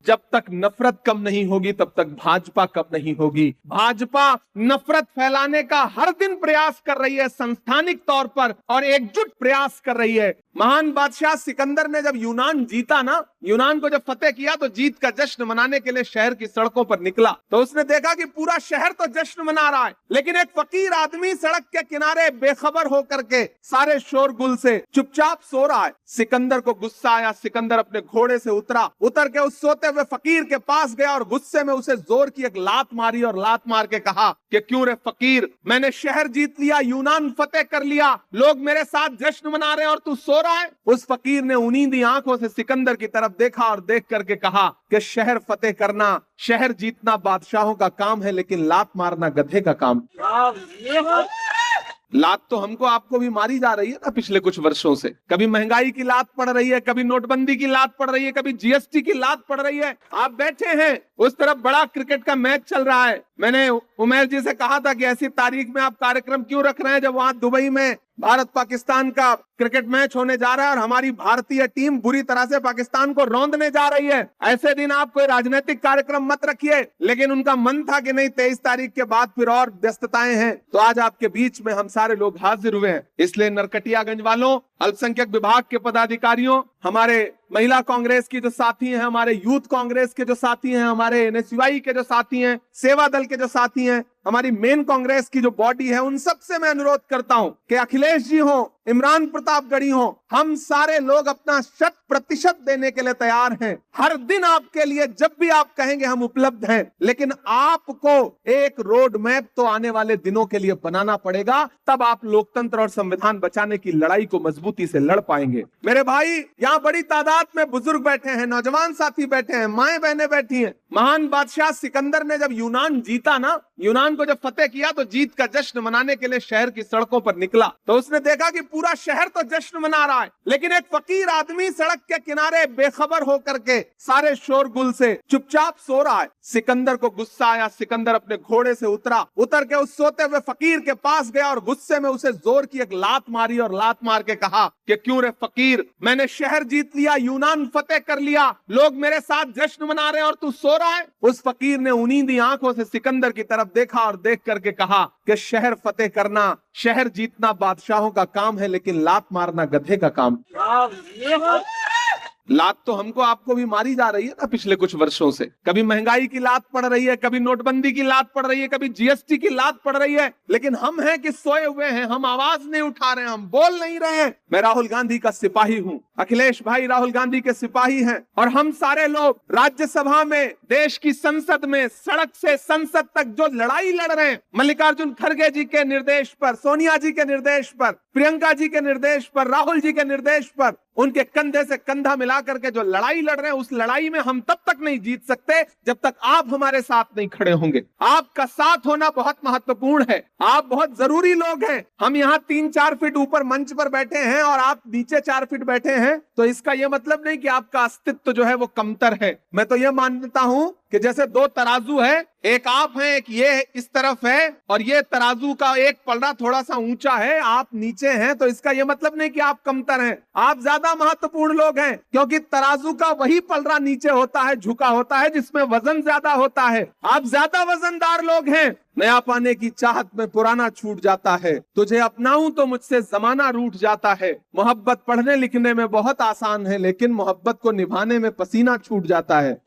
जब तक नफरत कम नहीं होगी तब तक भाजपा कम नहीं होगी। भाजपा नफरत फैलाने का हर दिन प्रयास कर रही है संस्थानिक तौर पर और एकजुट प्रयास कर रही है। महान बादशाह सिकंदर ने जब यूनान जीता ना, यूनान को जब फतेह किया तो जीत का जश्न मनाने के लिए शहर की सड़कों पर निकला तो उसने देखा कि पूरा शहर तो जश्न मना रहा है, लेकिन एक फकीर आदमी सड़क के किनारे बेखबर होकर के सारे शोरगुल से चुपचाप सो रहा है। सिकंदर को गुस्सा आया, सिकंदर अपने घोड़े से उतर के उस सोते हुए फकीर के पास गया और गुस्से में उसे जोर की एक लात मारी और लात मार के कहा कि क्यों रे फकीर, मैंने शहर जीत लिया, यूनान फतेह कर लिया, लोग मेरे साथ जश्न मना रहे हैं और तू सो रहा है। उस फकीर ने उनींदी आंखों से सिकंदर की तरफ देखा और देख करके कहा कि शहर फतेह करना, शहर जीतना बादशाहों का काम है, लेकिन लात मारना गधे का काम। लात तो हमको आपको भी मारी जा रही है ना पिछले कुछ वर्षों से। कभी महंगाई की लात पड़ रही है, कभी नोटबंदी की लात पड़ रही है, कभी जीएसटी की लात पड़ रही है। आप बैठे हैं, उस तरफ बड़ा क्रिकेट का मैच चल रहा है। मैंने उमेश जी से कहा था कि ऐसी तारीख में आप कार्यक्रम क्यों रख रहे हैं जब वहां दुबई में भारत पाकिस्तान का क्रिकेट मैच होने जा रहा है और हमारी भारतीय टीम बुरी तरह से पाकिस्तान को रौंदने जा रही है। ऐसे दिन आप कोई राजनीतिक कार्यक्रम मत रखिए। लेकिन उनका मन था कि नहीं, 23 तारीख के बाद फिर और व्यस्तताएं हैं, तो आज आपके बीच में हम सारे लोग हाजिर हुए हैं। इसलिए नरकटियागंज वालों, अल्पसंख्यक विभाग के पदाधिकारियों, हमारे महिला कांग्रेस की जो साथी हैं, हमारे यूथ कांग्रेस के जो साथी हैं, हमारे एनएसयूआई के जो साथी हैं, सेवा दल के जो साथी हैं, हमारी मेन कांग्रेस की जो बॉडी है, उन सब से मैं अनुरोध करता हूं कि अखिलेश जी हो, इमरान प्रतापगढ़ी हो, हम सारे लोग अपना 100% देने के लिए तैयार हैं। हर दिन आपके लिए जब भी आप कहेंगे हम उपलब्ध हैं, लेकिन आपको एक रोड मैप तो आने वाले दिनों के लिए बनाना पड़ेगा, तब आप लोकतंत्र और संविधान बचाने की लड़ाई को मजबूती से लड़ पाएंगे। मेरे भाई, यहाँ बड़ी तादाद में बुजुर्ग बैठे हैं, नौजवान साथी बैठे हैं, माएं बहनें बैठी हैं। महान बादशाह सिकंदर ने जब यूनान जीता ना, यूनान को जब फतेह किया तो जीत का जश्न मनाने के लिए शहर की सड़कों पर निकला तो उसने देखा कि पूरा शहर तो जश्न मना रहा है, लेकिन एक फकीर आदमी सड़क के किनारे बेखबर होकर के सारे शोरगुल से चुपचाप सो रहा है। सिकंदर को गुस्सा आया, सिकंदर अपने घोड़े से उतर के उस सोते हुए फकीर के पास गया और गुस्से में उसे जोर की एक लात मारी और लात मार के कहा कि क्यों रे फकीर, मैंने शहर जीत लिया, यूनान फतेह कर लिया, लोग मेरे साथ जश्न मना रहे हैं और तू सो रहा है। उस फकीर ने उनींदी आंखों से सिकंदर की तरफ देखा और देख करके कहा कि शहर फतेह करना, शहर जीतना बादशाहों का काम है, लेकिन लात मारना गधे का काम। लात तो हमको आपको भी मारी जा रही है ना पिछले कुछ वर्षों से। कभी महंगाई की लात पड़ रही है, कभी नोटबंदी की लात पड़ रही है, कभी जीएसटी की लात पड़ रही है, लेकिन हम हैं कि सोए हुए हैं, हम आवाज नहीं उठा रहे हैं, हम बोल नहीं रहे हैं। मैं राहुल गांधी का सिपाही हूं, अखिलेश भाई राहुल गांधी के सिपाही हैं, और हम सारे लोग राज्यसभा में, देश की संसद में, सड़क से संसद तक जो लड़ाई लड़ रहे हैं, मल्लिकार्जुन खड़गे जी के निर्देश पर, सोनिया जी के निर्देश पर, प्रियंका जी के निर्देश पर, राहुल जी के निर्देश पर, उनके कंधे से कंधा मिला करके जो लड़ाई लड़ रहे हैं, उस लड़ाई में हम तब तक नहीं जीत सकते जब तक आप हमारे साथ नहीं खड़े होंगे। आपका साथ होना बहुत महत्वपूर्ण है, आप बहुत जरूरी लोग हैं। हम यहाँ 3-4 फीट ऊपर मंच पर बैठे हैं और आप नीचे 4 फीट बैठे हैं, तो इसका यह मतलब नहीं कि आपका अस्तित्व जो है वो कमतर है। मैं तो यह मानता हूं कि जैसे 2 तराजू है, एक आप हैं, एक ये इस तरफ है, और ये तराजू का एक पलड़ा थोड़ा सा ऊंचा है, आप नीचे हैं, तो इसका यह मतलब नहीं कि आप कमतर हैं। आप ज्यादा महत्वपूर्ण लोग हैं, क्योंकि तराजू का वही पलड़ा नीचे होता है, झुका होता है, जिसमें वजन ज्यादा होता है। आप ज्यादा वजनदार लोग हैं। नया पाने की चाहत में पुराना छूट जाता है, तुझे अपनाऊं तो मुझसे जमाना रूठ जाता है। मोहब्बत पढ़ने लिखने में बहुत आसान है, लेकिन मोहब्बत को निभाने में पसीना छूट जाता है।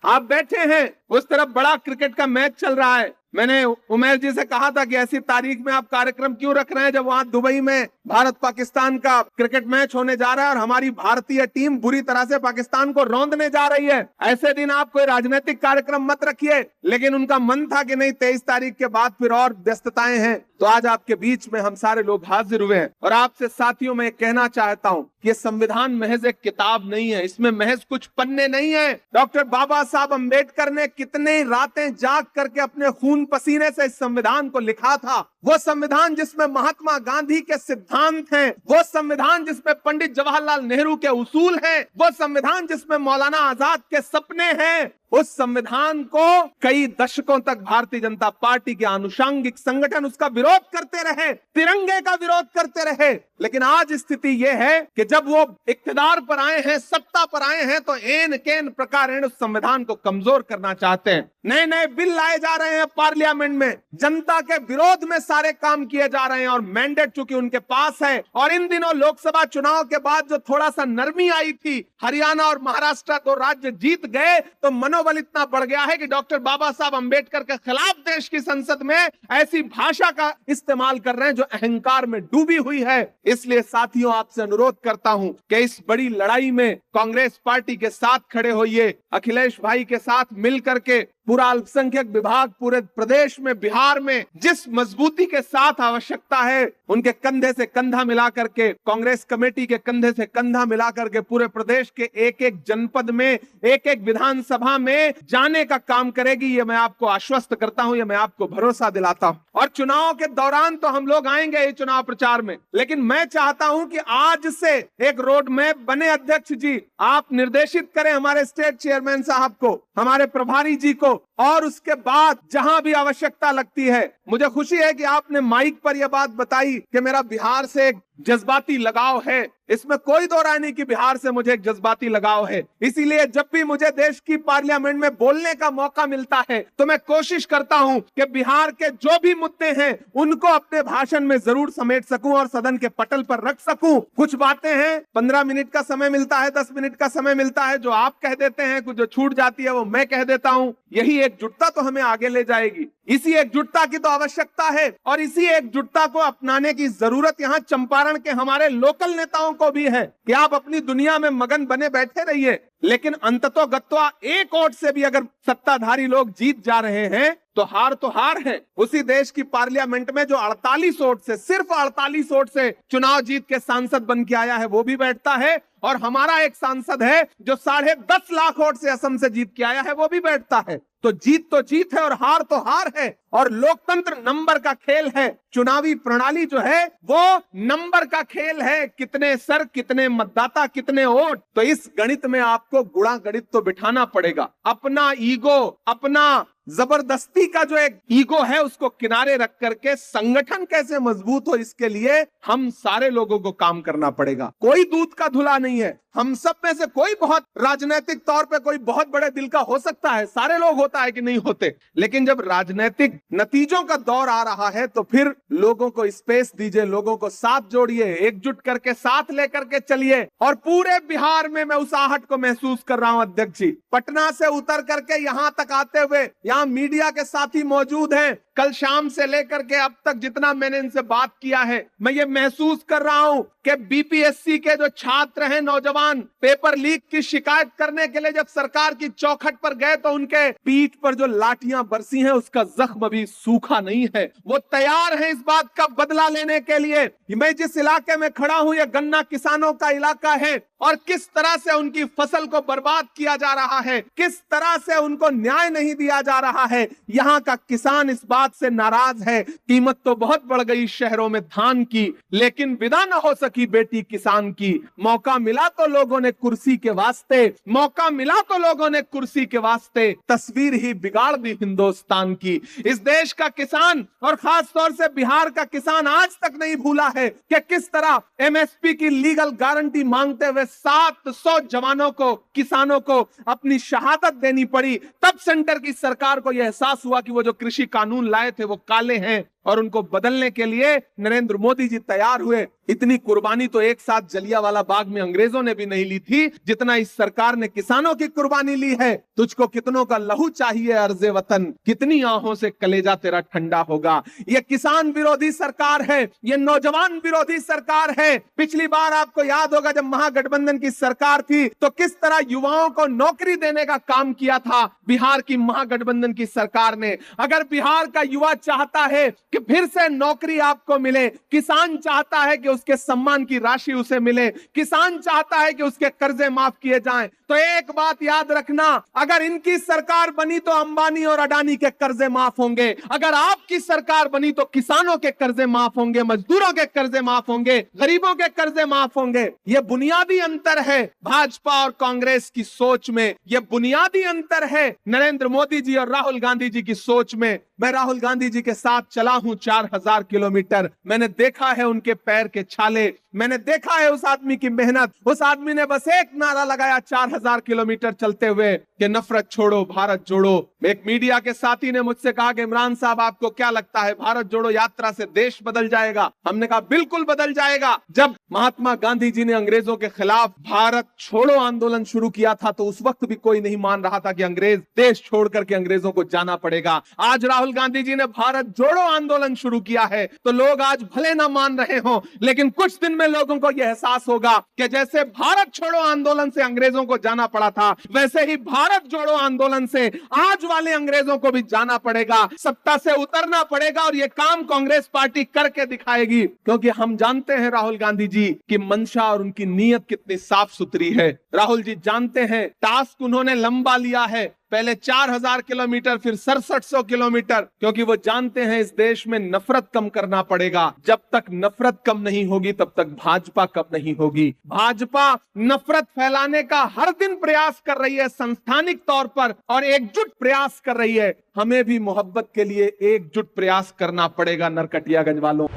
आप बैठे हैं, उस तरफ बड़ा क्रिकेट का मैच चल रहा है। मैंने उमेश जी से कहा था कि ऐसी तारीख में आप कार्यक्रम क्यों रख रहे हैं जब वहां दुबई में भारत पाकिस्तान का क्रिकेट मैच होने जा रहा है और हमारी भारतीय टीम बुरी तरह से पाकिस्तान को रौंदने जा रही है। ऐसे दिन आप कोई राजनीतिक कार्यक्रम मत रखिए। लेकिन उनका मन था कि नहीं, 23 तारीख के बाद फिर और व्यस्तताएं हैं, तो आज आपके बीच में हम सारे लोग हाजिर हुए हैं। और आपसे साथियों में कहना चाहता हूं कि संविधान महज एक किताब नहीं है, इसमें महज कुछ पन्ने नहीं है। डॉक्टर बाबा साहब अम्बेडकर ने कितने रातें जाग करके अपने खून पसीने से इस संविधान को लिखा था। वो संविधान जिसमें महात्मा गांधी के सिद्धांत हैं, वो संविधान जिसमें पंडित जवाहरलाल नेहरू के उसूल हैं, वो संविधान जिसमें मौलाना आजाद के सपने हैं, उस संविधान को कई दशकों तक भारतीय जनता पार्टी के आनुषंगिक संगठन उसका विरोध करते रहे, तिरंगे का विरोध करते रहे। लेकिन आज स्थिति यह है कि जब वो इक्तिदार पर आए हैं, सत्ता पर आए हैं, तो एन केन प्रकार उस संविधान को कमजोर करना चाहते हैं। नए नए बिल लाए जा रहे हैं पार्लियामेंट में, जनता के विरोध में सारे काम किए जा रहे हैं और मैंडेट चूंकि उनके पास है। और इन दिनों लोकसभा चुनाव के बाद जो थोड़ा सा नरमी आई थी, हरियाणा और महाराष्ट्र को राज्य जीत गए, तो मनोबल इतना बढ़ गया है कि डॉक्टर बाबा साहब अंबेडकर के खिलाफ देश की संसद में ऐसी भाषा का इस्तेमाल कर रहे हैं जो अहंकार में डूबी हुई है। इसलिए साथियों, आपसे अनुरोध करता हूं कि इस बड़ी लड़ाई में कांग्रेस पार्टी के साथ खड़े होइए, अखिलेश भाई के साथ मिलकर के पूरा अल्पसंख्यक विभाग पूरे प्रदेश में, बिहार में जिस मजबूती के साथ आवश्यकता है, उनके कंधे से कंधा मिलाकर के, कांग्रेस कमेटी के कंधे से कंधा मिलाकर के पूरे प्रदेश के एक एक जनपद में, एक एक विधानसभा में जाने का काम करेगी। ये मैं आपको आश्वस्त करता हूं, ये मैं आपको भरोसा दिलाता हूं। और चुनाव के दौरान तो हम लोग आएंगे ये चुनाव प्रचार में, लेकिन मैं चाहता हूं कि आज से एक रोड मैप बने। अध्यक्ष जी, आप निर्देशित करें हमारे स्टेट चेयरमैन साहब को, हमारे प्रभारी जी को, और उसके बाद जहां भी आवश्यकता लगती है। मुझे खुशी है कि आपने माइक पर यह बात बताई कि मेरा बिहार से एक जज्बाती लगाव है। इसमें कोई दो राय नहीं कि बिहार से मुझे एक जज्बाती लगाव है। इसीलिए जब भी मुझे देश की पार्लियामेंट में बोलने का मौका मिलता है तो मैं कोशिश करता हूं कि बिहार के जो भी मुद्दे हैं उनको अपने भाषण में जरूर समेट सकूं और सदन के पटल पर रख सकूं। कुछ बातें हैं 15 मिनट का समय मिलता है, 10 मिनट का समय मिलता है, जो आप कह देते हैं, कुछ जो छूट जाती है वो मैं कह देता हूं। यही एकजुटता तो हमें आगे ले जाएगी। इसी एकजुटता की तो आवश्यकता है और इसी एकजुटता को अपनाने की जरूरत यहाँ चंपारण के हमारे लोकल नेताओं को भी है कि आप अपनी दुनिया में मगन बने बैठे रहिए, लेकिन अंततोगत्वा एक वोट से भी अगर सत्ताधारी लोग जीत जा रहे हैं तो हार है। उसी देश की पार्लियामेंट में जो 48 वोट से, सिर्फ 48 वोट से चुनाव जीत के सांसद बन के आया है, वो भी बैठता है। और हमारा एक सांसद है जो 10.5 लाख वोट से असम से जीत के आया है, वो भी बैठता है। तो जीत है और हार है। और लोकतंत्र नंबर का खेल है। चुनावी प्रणाली जो है वो नंबर का खेल है, कितने सर, कितने मतदाता, कितने वोट। तो इस गणित में आपको गुणा गणित तो बिठाना पड़ेगा। अपना ईगो, अपना जबरदस्ती का जो एक ईगो है उसको किनारे रख करके संगठन कैसे मजबूत हो, इसके लिए हम सारे लोगों को काम करना पड़ेगा। कोई दूध का धुला नहीं है। हम सब में से कोई बहुत राजनीतिक तौर पे कोई बहुत बड़े दिल का हो सकता है, सारे लोग होता है कि नहीं होते, लेकिन जब राजनीतिक नतीजों का दौर आ रहा है तो फिर लोगों को स्पेस दीजिए, लोगों को साथ जोड़िए, एकजुट करके साथ लेकर के चलिए। और पूरे बिहार में मैं उस आहट को महसूस कर रहा हूं अध्यक्ष जी। पटना से उतर करके यहां तक आते हुए, यहाँ मीडिया के साथी मौजूद हैं, कल शाम से लेकर के अब तक जितना मैंने इनसे बात किया है, मैं ये महसूस कर रहा हूं कि बीपीएससी के जो छात्र हैं, नौजवान, पेपर लीक की शिकायत करने के लिए जब सरकार की चौखट पर गए तो उनके पीठ पर जो लाठियां बरसी हैं उसका जख्म अभी सूखा नहीं है। वो तैयार हैं इस बात का बदला लेने के लिए। मैं जिस इलाके में खड़ा हूं ये गन्ना किसानों का इलाका है और किस तरह से उनकी फसल को बर्बाद किया जा रहा है, किस तरह से उनको न्याय नहीं दिया जा रहा है। यहाँ का किसान इस बात से नाराज है। कीमत तो बहुत बढ़ गई शहरों में धान की, लेकिन विदा न हो सकी बेटी किसान की। मौका मिला तो लोगों ने कुर्सी के वास्ते, मौका मिला तो लोगों ने कुर्सी के वास्ते तस्वीर ही बिगाड़ दी हिंदुस्तान की। इस देश का किसान और खास तौर से बिहार का किसान आज तक नहीं भूला है कि किस तरह एमएसपी की लीगल गारंटी मांगते हुए 700 जवानों को, किसानों को अपनी शहादत देनी पड़ी। तब सेंटर की सरकार को यह एहसास हुआ कि वो जो कृषि कानून लाए थे वो काले हैं और उनको बदलने के लिए नरेंद्र मोदी जी तैयार हुए। इतनी कुर्बानी तो एक साथ जलियांवाला बाग में अंग्रेजों ने भी नहीं ली थी जितना इस सरकार ने किसानों की कुर्बानी ली है। तुझको कितनों का लहू चाहिए अर्ज़े वतन, कितनी आहों से कलेजा तेरा ठंडा होगा। ये किसान विरोधी सरकार है, ये नौजवान विरोधी सरकार है। पिछली बार आपको याद होगा जब महागठबंधन की सरकार थी तो किस तरह युवाओं को नौकरी देने का काम किया था बिहार की महागठबंधन की सरकार ने। अगर बिहार का युवा चाहता है कि फिर से नौकरी आपको मिले, किसान चाहता है कि उसके सम्मान की राशि उसे मिले, किसान चाहता है कि उसके कर्जे माफ किए जाएं, तो एक बात याद रखना, अगर इनकी सरकार बनी तो अंबानी और अडानी के कर्जे माफ होंगे, अगर आपकी सरकार बनी तो किसानों के कर्जे माफ होंगे, मजदूरों के कर्जे माफ होंगे, गरीबों के कर्जे माफ होंगे। यह बुनियादी अंतर है भाजपा और कांग्रेस की सोच में, यह बुनियादी अंतर है नरेंद्र मोदी जी और राहुल गांधी जी की सोच में। मैं राहुल गांधी जी के साथ चला हूं 4000 किलोमीटर, मैंने देखा है उनके पैर के छाले, मैंने देखा है उस आदमी की मेहनत। उस आदमी ने बस एक नारा लगाया 4000 किलोमीटर चलते हुए कि नफरत छोड़ो भारत जोड़ो। एक मीडिया के साथी ने मुझसे कहा कि इमरान साहब आपको क्या लगता है भारत जोड़ो यात्रा से देश बदल जाएगा? हमने कहा बिल्कुल बदल जाएगा। जब महात्मा गांधी जी ने अंग्रेजों के खिलाफ भारत छोड़ो आंदोलन शुरू किया था तो उस वक्त भी कोई नहीं मान रहा था कि अंग्रेज देश छोड़ करके अंग्रेजों को जाना पड़ेगा। आज राहुल गांधी जी ने भारत जोड़ो आंदोलन शुरू किया है तो लोग आज भले ना मान रहे हो, लेकिन कुछ दिन में लोगों को यह एहसास होगा कि जैसे भारत छोड़ो आंदोलन से अंग्रेजों को जाना पड़ा था, वैसे ही भारत जोड़ो आंदोलन से आज वाले अंग्रेजों को भी जाना पड़ेगा, सत्ता से उतरना पड़ेगा। और यह काम कांग्रेस पार्टी करके दिखाएगी, क्योंकि हम जानते हैं राहुल गांधी जी की मंशा और उनकी नीयत कितनी साफ सुथरी है। राहुल जी जानते हैं टास्क उन्होंने लंबा लिया है, पहले 4000 किलोमीटर फिर 6700 किलोमीटर, क्योंकि वो जानते हैं इस देश में नफरत कम करना पड़ेगा। जब तक नफरत कम नहीं होगी तब तक भाजपा कम नहीं होगी। भाजपा नफरत फैलाने का हर दिन प्रयास कर रही है संस्थानिक तौर पर और एकजुट प्रयास कर रही है। हमें भी मोहब्बत के लिए एकजुट प्रयास करना पड़ेगा नरकटियागंज वालों।